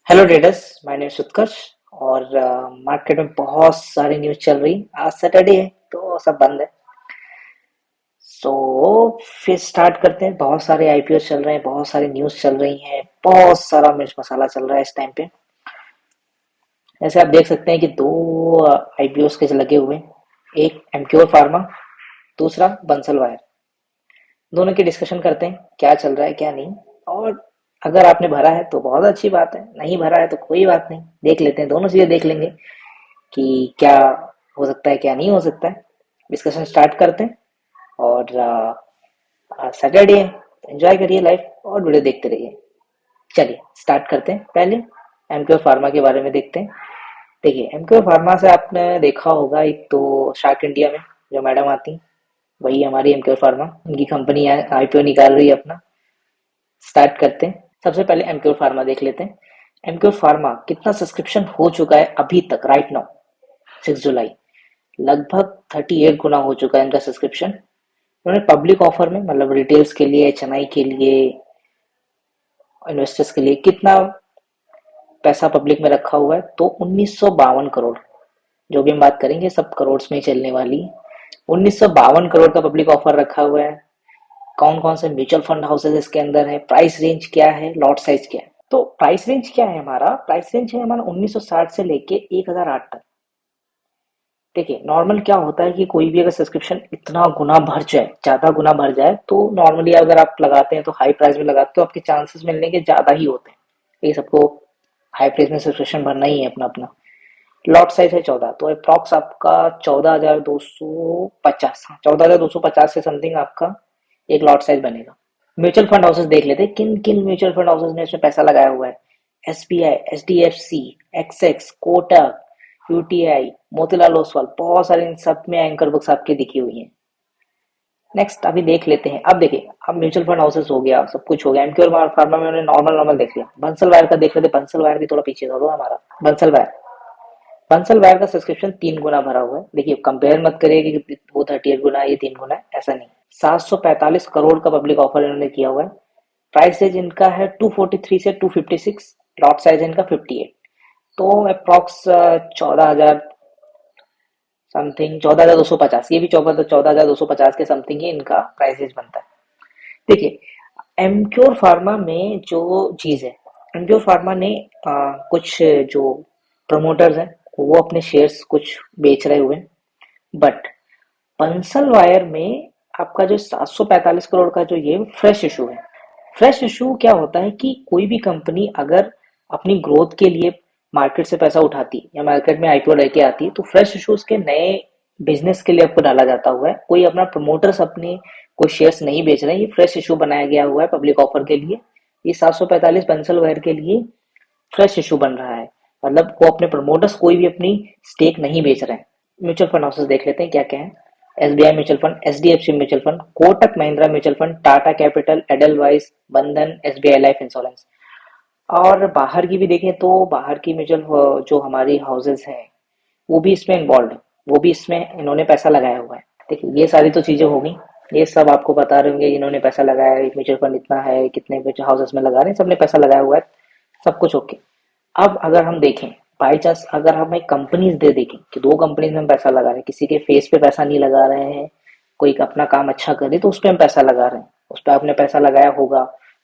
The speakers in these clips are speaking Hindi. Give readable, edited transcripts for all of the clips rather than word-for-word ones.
हेलो ट्रेडर्स, माय नेम उत्कर्ष। और मार्केट में बहुत सारी न्यूज़ चल रही। आज सैटरडे है तो सब बंद है। सो फिर स्टार्ट करते हैं। बहुत सारे आईपीओ चल रहे हैं, बहुत सारी न्यूज़ चल रही हैं, बहुत सारा मिर्च मसाला चल रहा है इस टाइम पे। जैसे आप देख सकते हैं कि दो आईपीओ के लगे हुए हैं। एक एमक्योर फार्मा, दूसरा बंसल वायर। दोनों की डिस्कशन करते हैं क्या चल रहा है क्या नहीं। और अगर आपने भरा है तो बहुत अच्छी बात है, नहीं भरा है तो कोई बात नहीं, देख लेते हैं, दोनों चीजें देख लेंगे कि क्या हो सकता है क्या नहीं हो सकता है। डिस्कशन स्टार्ट करते हैं। और सैटरडे है, एंजॉय करिए लाइफ और वीडियो देखते रहिए। चलिए स्टार्ट करते हैं। पहले एमक्योर फार्मा के बारे में देखते हैं। देखिए, एमक्योर फार्मा से आपने देखा होगा, एक तो शार्क इंडिया में जो मैडम आती, वही हमारी एमक्योर फार्मा, उनकी कंपनी आईपीओ निकाल रही है अपना। स्टार्ट करते हैं। सबसे पहले एमक्योर फार्मा देख लेते हैं। एमक्योर फार्मा कितना सब्सक्रिप्शन हो चुका है अभी तक, राइट नाउ 6 जुलाई। लगभग 38 गुना हो चुका है इनका सब्सक्रिप्शन। उन्होंने पब्लिक ऑफर में, मतलब रिटेल्स के लिए, एचएनआई के लिए, इन्वेस्टर्स के लिए कितना पैसा पब्लिक में रखा हुआ है, तो 1952 करोड़। जो भी हम बात करेंगे सब करोड़ में ही चलने वाली है। 1952 करोड़ का पब्लिक ऑफर रखा हुआ है। कौन कौन से म्यूचुअल फंड हाउसेज इसके अंदर है, प्राइस रेंज क्या है, लॉट साइज क्या है। तो प्राइस रेंज क्या है हमारा, प्राइस रेंज है हमारा 1960 से लेके 1008 तक। देखिए, नॉर्मल क्या होता है कि कोई भी अगर सब्सक्रिप्शन इतना गुना भर जाए, ज्यादा गुना भर जाए, तो नॉर्मली अगर आप लगाते हैं तो हाई प्राइस में लगाते हो, तो आपके चांसेस मिलने के ज्यादा ही होते हैं। ये सबको हाई प्राइस में सब्सक्रिप्शन भरना ही है अपना अपना। लॉट साइज है 14, तो अप्रॉक्स आपका 14,250, 14,250 से समथिंग आपका एक लॉट साइज बनेगा। म्यूचुअल फंड हाउसेस देख लेते हैं, किन किन म्यूचुअल फंड हाउसेस ने इसमें पैसा लगाया हुआ है। SBI, HDFC, Axis, Kotak, UTI, Motilal Oswal, बहुत सारे, इन सब में एंकर बुक्स आपके दिखी हुई हैं। नेक्स्ट अभी देख लेते हैं। अब देखिए, अब म्यूचुअल फंड हाउसेस हो गया, सब कुछ हो गया। एमक्योर फार्मा में उन्होंने नॉर्मल नॉर्मल देख लिया। बंसल वायर का देख लेते। बंसल वायर भी थोड़ा पीछे था हमारा। बंसल वायर, बंसल वायर का सब्सक्रिप्शन 3 गुना भरा हुआ है। देखिए, कंपेयर मत करिए कि वो 38 गुना ये 3 गुना है, ऐसा नहीं। 745 करोड़ का पब्लिक ऑफर इन्होंने किया हुआ है। प्राइस रेंज इनका है 243 से 256। लॉट साइज है इनका 58। तो अप्रॉक्स 14,000 समथिंग, 14,250, ये भी 14,250 के समथिंग ही इनका प्राइस रेंज बनता है। देखिए, एमक्योर फार्मा में जो चीज है, एमक्योर फार्मा ने कुछ जो प्रमोटर्स हैं वो अपने शेयर्स कुछ बेच रहे हुए, बट बंसल वायर में आपका जो 745 करोड़ का जो ये फ्रेश इशू है। फ्रेश इशू क्या होता है कि कोई भी कंपनी अगर अपनी ग्रोथ के लिए मार्केट से पैसा उठाती है या मार्केट में आईपीओ लेके आती है, तो फ्रेश इशूज के नए बिजनेस के लिए आपको डाला जाता हुआ है। कोई अपना प्रमोटर्स अपने कोई शेयर्स नहीं बेच रहे हैं, ये फ्रेश इशू बनाया गया हुआ है पब्लिक ऑफर के लिए। ये 745 बंसल वायर के लिए फ्रेश इशू बन रहा है। मतलब वो अपने प्रमोटर्स कोई भी अपनी स्टेक नहीं बेच रहे हैं। म्यूचुअल फंड हाउसेस देख लेते हैं क्या क्या है। SBI mutual fund, HDFC mutual fund, Kotak Mahindra mutual fund, Tata capital, Edelweiss, बंधन, एसबीआई लाइफ इंश्योरेंस। और बाहर की भी देखें तो बाहर की म्यूचुअल जो हमारी हाउसेज हैं वो भी इसमें इन्वॉल्व है, वो भी इसमें इन्होंने पैसा लगाया हुआ है। देखिए, ये सारी तो चीजें हो गई, ये सब आपको बता रहे होंगे इन्होंने पैसा लगाया है, म्यूचुअल फंड इतना है, कितने हाउसेस में लगा रहे हैं, सबने पैसा लगाया हुआ है, सब कुछ ओके। अब अगर हम देखें, बाई चांस अगर हम एक कंपनीज दे देखें कि दो कंपनीज में हम पैसा लगा रहे हैं, किसी के फेस पे पैसा नहीं लगा रहे हैं, कोई अपना काम अच्छा करे तो उस पर हम पैसा लगा रहे हैं, उस पर आपने पैसा लगाया होगा।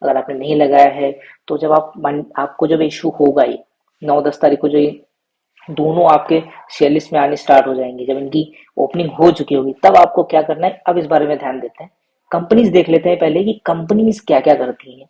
अगर आपने नहीं लगाया है तो जब आपको जब इशू होगा, ये 9-10 तारीख को जो ये दोनों आपके शेयर लिस्ट में आने स्टार्ट हो जाएंगे, जब इनकी ओपनिंग हो चुकी होगी, तब आपको क्या करना है, अब इस बारे में ध्यान देते हैं। कंपनीज देख लेते हैं पहले कि कंपनीज क्या क्या करती हैं।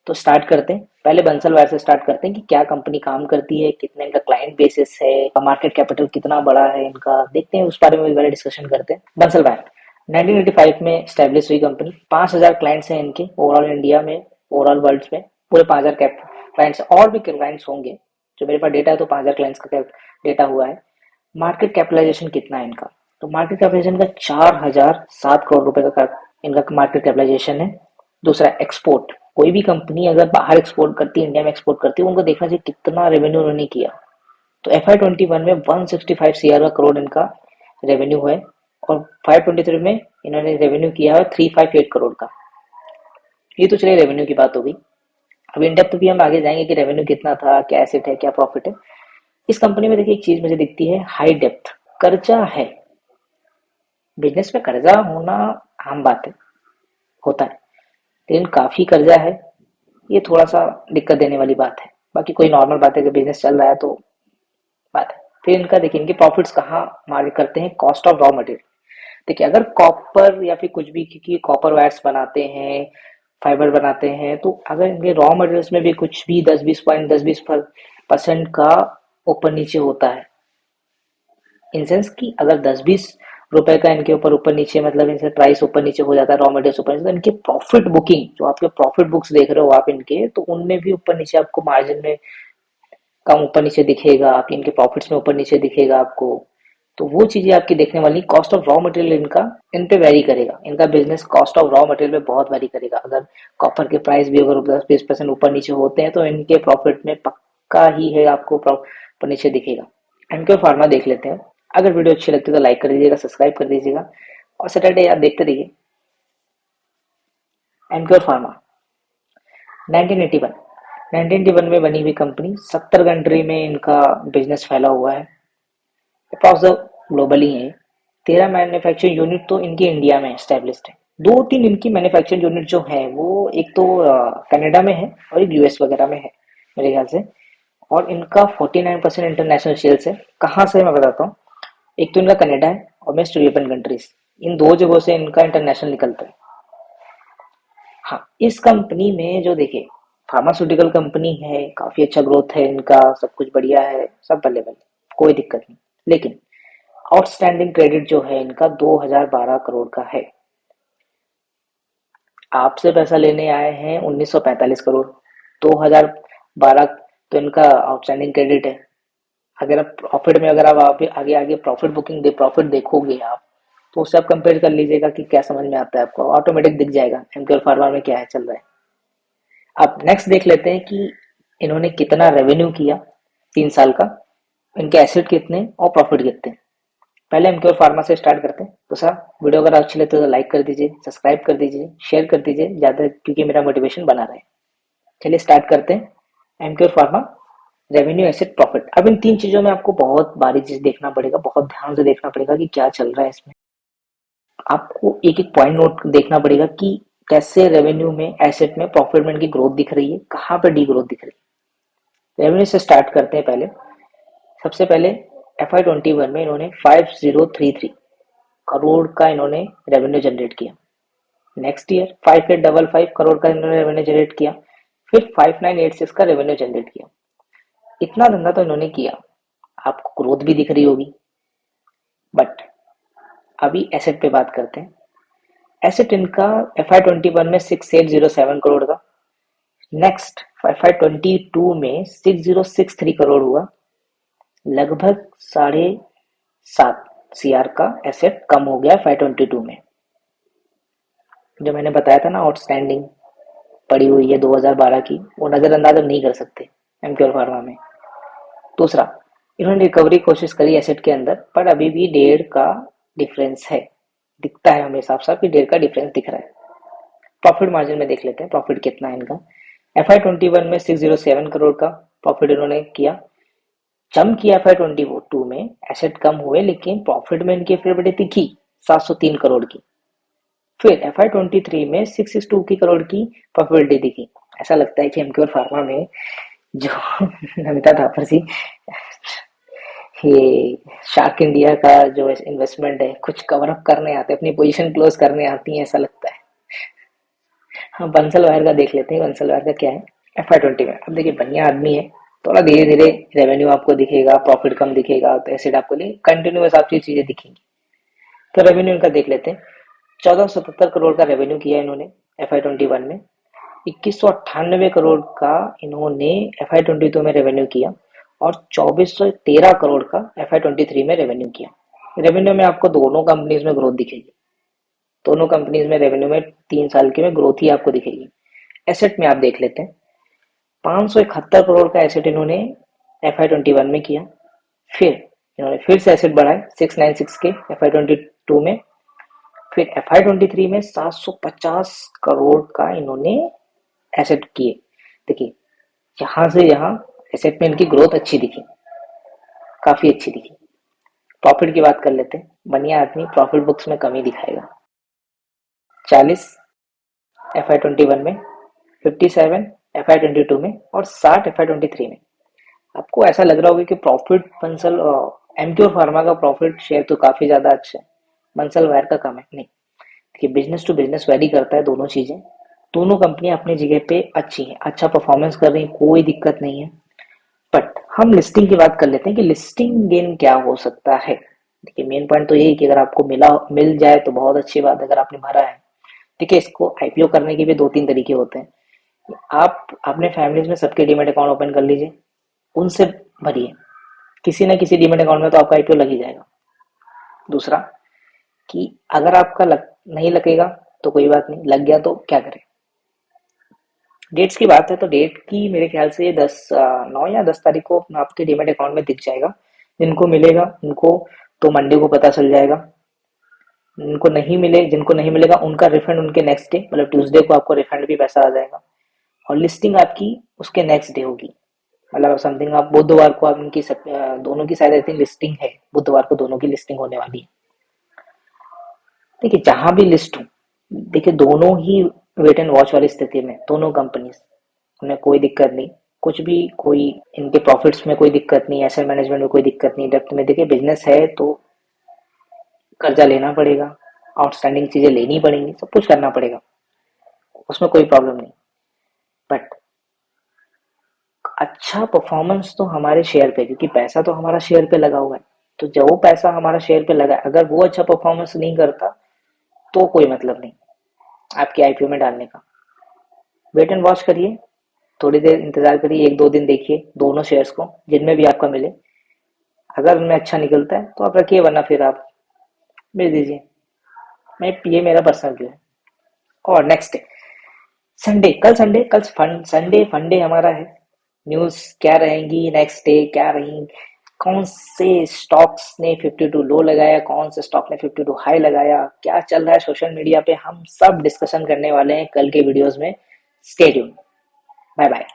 तो स्टार्ट करते हैं, पहले बंसल वायर से स्टार्ट करते हैं कि क्या कंपनी काम करती है, कितने इनका क्लाइंट बेसिस है, मार्केट कैपिटल कितना बड़ा है इनका, देखते हैं, उस बारे में भी डिस्कशन करते हैं। बंसल वायर 1985 में स्टैब्लिश हुई कंपनी। 5,000 क्लाइंट्स हैं इनके ओवरऑल इंडिया में, ओवरऑल वर्ल्ड में पूरे 5,000 क्लाइंट्स, और भी क्लाइंट्स होंगे। जो मेरे पास डेटा है तो 5,000 क्लाइंट्स का डेटा हुआ है। मार्केट कैपिटलाइजेशन कितना है इनका, तो मार्केट कैपिटलाइजेशन का 4,007 करोड़ रुपए का इनका मार्केट कैपिटलाइजेशन है। दूसरा, एक्सपोर्ट, कोई भी कंपनी अगर बाहर एक्सपोर्ट करती है, इंडिया में एक्सपोर्ट करती है, उनको देखना चाहिए कितना रेवेन्यू उन्होंने किया। तो FY21 में 165 CR का करोड़ इनका रेवेन्यू है, और 523 में इन्होंने रेवेन्यू किया है 358 करोड़ का। ये तो चलिए रेवेन्यू की बात हो गई। अब इन डेप्थ भी हम आगे जाएंगे कि रेवेन्यू कितना था, क्या एसेट है, क्या प्रॉफिट है। इस कंपनी में देखिए एक चीज मुझे दिखती है, हाई डेप्थ। कर्जा है, बिजनेस में कर्जा होना आम बात है, होता है, लेकिन काफी कर्जा है, ये थोड़ा सा दिक्कत देने वाली बात है। बाकी कोई नॉर्मल बात है कि बिजनेस चल रहा है तो बात है। फिर इनका देखिए, इनके प्रॉफिट्स कहाँ मार्क करते हैं, कॉस्ट ऑफ रॉ मटेरियल। देखिए अगर कॉपर या फिर कुछ भी, क्योंकि कॉपर वायर्स बनाते हैं, फाइबर बनाते हैं, तो अगर इनके रॉ मटेरियल्स में भी कुछ भी 10-20% का ऊपर नीचे होता है, इन सेंस कि अगर 10-20 रुपए का इनके ऊपर ऊपर नीचे, मतलब इनसे प्राइस ऊपर नीचे हो जाता है, रॉ मटेरियल ऊपर नीचे, तो इनके प्रॉफिट बुकिंग, जो आपके प्रॉफिट बुक्स देख रहे हो आप इनके, तो उनमें भी ऊपर नीचे आपको मार्जिन में कम ऊपर नीचे दिखेगा, आपके इनके प्रॉफिट्स में ऊपर नीचे दिखेगा आपको। तो वो चीजें आपकी देखने वाली, कॉस्ट ऑफ रॉ मटेरियल इनका इन पे वेरी करेगा, इनका business cost of raw material में बहुत वेरी करेगा। अगर कॉपर के प्राइस भी अगर 10-20% ऊपर नीचे होते हैं तो इनके प्रॉफिट में पक्का ही है आपको ऊपर नीचे दिखेगा। एमक्यू फार्मा देख लेते हैं। अगर वीडियो अच्छी लगती है तो लाइक कर दीजिएगा, सब्सक्राइब कर दीजिएगा, और सैटरडे आप देखते रहिए। एमक्यू फार्मा 1981 1981 में बनी हुई कंपनी, 70 कंट्री में इनका बिजनेस फैला हुआ है, अप्रॉक्स ग्लोबली है। 13 मैन्युफैक्चरिंग यूनिट तो इनकी इंडिया में एस्टेब्लिश्ड है। 2-3 इनकी मैन्युफैक्चरिंग यूनिट जो है वो एक तो कनाडा में है और एक यूएस वगैरह में है मेरे ख्याल से। और इनका 49% इंटरनेशनल सेल्स है। कहाँ से मैं बताता हूँ, एक तो इनका कनाडा है और वेस्ट यूरोपियन कंट्रीज, इन दो जगहों से इनका इंटरनेशनल निकलता है। हाँ, इस कंपनी में जो देखिए, फार्मास्यूटिकल कंपनी है, काफी अच्छा ग्रोथ है इनका, सब कुछ बढ़िया है, सब बल्ले बल्ले, कोई दिक्कत नहीं। लेकिन आउटस्टैंडिंग क्रेडिट जो है इनका 2012 करोड़ का है। आपसे पैसा लेने आए हैं 1945 करोड़, 2012 तो इनका आउटस्टैंडिंग क्रेडिट है। अगर आप प्रॉफिट में, अगर आप आगे आगे प्रॉफिट बुकिंग प्रॉफिट देखोगे आप, तो उससे आप कंपेयर कर लीजिएगा कि क्या समझ में आता है आपको, ऑटोमेटिक दिख जाएगा एमक्यू फार्मा में क्या है चल रहा है। अब नेक्स्ट देख लेते हैं कि इन्होंने कितना रेवेन्यू किया 3 साल का, इनके एसेट कितने और प्रॉफिट कितने। पहले एमक्यू फार्मा से स्टार्ट करते हैं। तो सर, वीडियो अगर अच्छी लगती है तो लाइक कर दीजिए, सब्सक्राइब कर दीजिए, शेयर कर दीजिए ज़्यादा, क्योंकि मेरा मोटिवेशन बना रहे। चलिए स्टार्ट करते हैं। MQ pharma, revenue, asset, profit. अब इन तीन चीजों में आपको बहुत बारीक चीज देखना पड़ेगा, बहुत ध्यान से देखना पड़ेगा कि क्या चल रहा है इसमें। आपको एक एक पॉइंट नोट देखना पड़ेगा कि कैसे रेवेन्यू में, एसेट में, प्रॉफिट में इनकी ग्रोथ दिख रही है, कहाँ पे डी ग्रोथ दिख रही है। रेवेन्यू से स्टार्ट करते हैं। पहले सबसे पहले FY21 में इन्होंने 5033 करोड़ का इन्होंने रेवेन्यू जनरेट किया। नेक्स्ट ईयर 5855 करोड़ का इन्होंने रेवेन्यू जनरेट किया। फिर 5986 का रेवेन्यू जनरेट किया। इतना धंधा तो इन्होंने किया, आपको ग्रोथ भी दिख रही होगी। बट अभी एसेट पे बात करते हैं। एसेट इनका FY21 में 6807 करोड़ का, नेक्स्ट FY22 में 6063 करोड़ हुआ, लगभग 7.5 CR का एसेट कम हो गया FY22 में। जो मैंने बताया था ना, आउटस्टैंडिंग पड़ी हुई है 2012 की, वो नजरअंदाज अब नहीं कर सकते एमक्यू फार्मा में। दूसरा, इन्होंने रिकवरी कोशिश करी एसेट के अंदर, पर अभी भी 1.5 का डिफरेंस है, दिखता है हमें साफ साफ कि 1.5 का डिफरेंस दिख रहा है। प्रॉफिट मार्जिन में देख लेते हैं प्रॉफिट कितना है इनका। FY21 में 607 करोड़ का प्रॉफिट इन्होंने किया। जम किया FY22 में, एसेट कम हुए लेकिन प्रॉफिट में इनकी फिर दिखी 703 करोड़ की। फिर FY23 में 662 करोड़ की प्रॉफिटेबिलिटी दिखी। ऐसा लगता है कि एमक्यू फार्मा में जो नमिता थापर जी, ये शार्क इंडिया का जो इन्वेस्टमेंट है, कुछ कवर अप करने आते हैं, अपनी पोजीशन क्लोज करने आती है, ऐसा लगता है। हाँ, बंसल वायर का देख लेते हैं, बंसल वायर का क्या है FY20 में। अब देखिए, बढ़िया आदमी है, थोड़ा धीरे धीरे रेवेन्यू आपको दिखेगा, प्रॉफिट कम दिखेगा, तो एसेट आपको नहीं, कंटिन्यूस आपकी चीजें दिखेंगी। तो रेवेन्यू इनका देख लेते हैं। 1477 करोड़ का रेवेन्यू किया इन्होंने FY21 में। 2198 करोड़ का इन्होंने FY22 में रेवेन्यू किया, और 2413 करोड़ का FY23 में रेवेन्यू किया। रेवेन्यू में आपको दोनों कंपनीज में ग्रोथ दिखेगी, दोनों कंपनीज में रेवेन्यू में 3 साल के में ग्रोथ ही आपको दिखेगी। एसेट में आप देख लेते हैं, 571 करोड़ का एसेट इन्होंने FY21 में किया। फिर इन्होंने फिर से एसेट बढ़ाए 696 के FY22 में। फिर FY23 में 750 करोड़ का इन्होंने एसेट किए। देखिए यहाँ से यहाँ एसेट में इनकी ग्रोथ अच्छी दिखी, काफी अच्छी दिखी। प्रॉफिट की बात कर लेते हैं। बढ़िया आदमी प्रॉफिट बुक्स में कमी दिखाएगा। 40 FY21 में, 57 FY22 में और 60 FY23 में। आपको ऐसा लग रहा होगा कि प्रॉफिट बंसल एमक्योर फार्मा का प्रॉफिट शेयर तो काफी ज्यादा अच्छा है, बंसल वायर का कम है। नहीं, देखिए बिजनेस टू बिजनेस वेरी करता है दोनों चीजें। दोनों कंपनियां अपनी जगह पे अच्छी हैं, अच्छा परफॉर्मेंस कर रही हैं, कोई दिक्कत नहीं है। बट हम लिस्टिंग की बात कर लेते हैं कि लिस्टिंग गेन क्या हो सकता है। देखिए मेन पॉइंट तो यही कि अगर आपको मिल जाए तो बहुत अच्छी बात है, अगर आपने भरा है। देखिए इसको आईपीओ करने के भी दो तीन तरीके होते हैं। आप अपने फैमिलीज में सबके डीमेट अकाउंट ओपन कर लीजिए, उनसे भरिए, किसी ना किसी डीमेट अकाउंट में तो आपका आईपीओ लग ही जाएगा। दूसरा कि अगर आपका नहीं लगेगा तो कोई बात नहीं, लग गया तो क्या करें। डेट्स की बात है तो डेट की मेरे ख्याल से 9 या 10 तारीख को आपके डीमेट अकाउंट में दिख जाएगा। जिनको मिलेगा उनको तो मंडे को पता चल जाएगा, जिनको नहीं मिलेगा उनका रिफंड उनके नेक्स्ट डे मतलब ट्यूसडे को आपको रिफंड भी पैसा आ जाएगा। और लिस्टिंग आपकी उसके नेक्स्ट डे होगी, मतलब समथिंग आप बुधवार को आप इनकी दोनों की शायद आई थिंक लिस्टिंग है, बुधवार को दोनों की लिस्टिंग होने वाली है। देखिए जहां भी लिस्ट हो, देखिए दोनों ही वेट एंड वॉच वाली स्थिति में दोनों कंपनीज, उन्हें कोई दिक्कत नहीं, कुछ भी कोई इनके प्रॉफिट्स में कोई दिक्कत नहीं, एसेट मैनेजमेंट में कोई दिक्कत नहीं, डेप्थ में देखिए बिजनेस है तो कर्जा लेना पड़ेगा, आउटस्टैंडिंग चीजें लेनी पड़ेंगी, सब कुछ करना पड़ेगा, उसमें कोई प्रॉब्लम नहीं। बट अच्छा परफॉर्मेंस तो हमारे शेयर पे, क्योंकि पैसा तो हमारा शेयर पे लगा हुआ है। तो जब वो पैसा हमारा शेयर पे लगा है, अगर वो अच्छा परफॉर्मेंस नहीं करता तो कोई मतलब नहीं आपके आईपीओ में डालने का। वेट एंड वॉच करिए, थोड़ी देर इंतजार करिए, एक दो दिन देखिए दोनों शेयर्स को, जिनमें भी आपका मिले। अगर उनमें अच्छा निकलता है तो आप रखिए, वरना फिर आप बेच दीजिए। ये मेरा पर्सनल व्यू है। और नेक्स्ट डे संडे, कल संडे फंडे हमारा है। न्यूज क्या रहेंगी नेक्स्ट डे, क्या रही, कौन से स्टॉक्स ने 52 लो लगाया, कौन से स्टॉक ने 52 हाई लगाया, क्या चल रहा है सोशल मीडिया पे, हम सब डिस्कशन करने वाले हैं कल के वीडियोस में। Stay tune, bye bye.